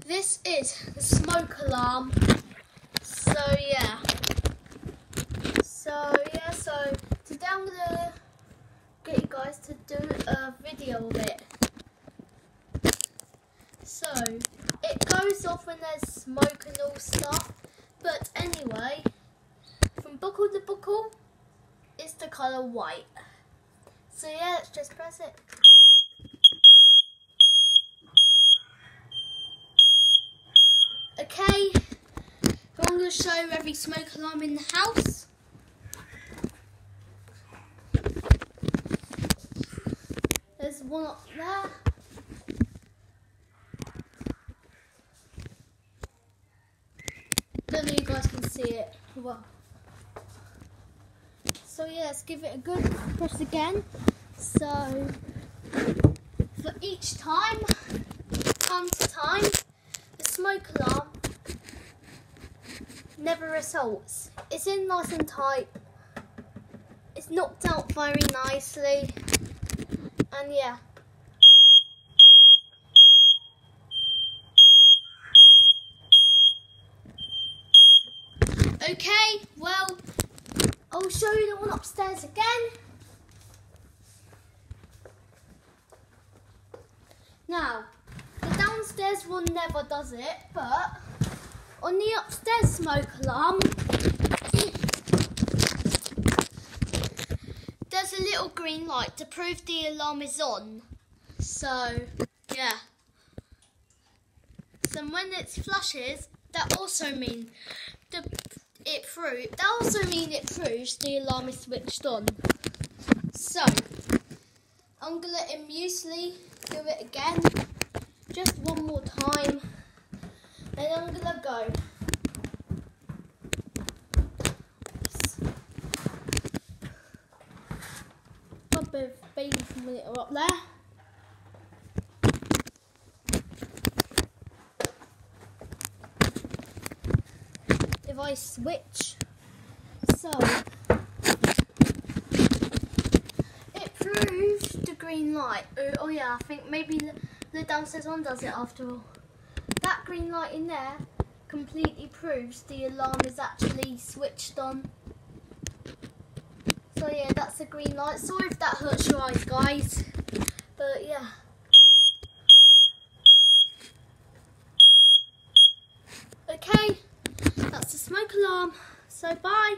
This is the smoke alarm. So today I'm gonna get you guys to do a video of it. So it goes off when there's smoke and all stuff. But anyway, from buckle to buckle, it's the colour white. So yeah, let's just press it. Okay, so I'm going to show every smoke alarm in the house. There's one up there. Don't know if you guys can see it. Well. So yeah, let's give it a good press again. So for each time to time, the smoke alarm never results. It's in nice and tight. It's knocked out very nicely. And yeah. Okay, well, I'll show you the one upstairs again. Now, the downstairs one never does it, but on the upstairs smoke alarm, there's a little green light to prove the alarm is on. So, yeah. So when it flashes, that also means it proves the alarm is switched on. So, I'm gonna amusedly do it again, just one more time, and I'm gonna go. Pop a baby monitor up there. If I switch, so it proves the green light. Oh yeah, I think maybe the downstairs one does it after all. That green light in there completely proves the alarm is actually switched on. So yeah, that's the green light. Sorry if that hurts your eyes, guys, but yeah. Okay, that's the smoke alarm. So bye.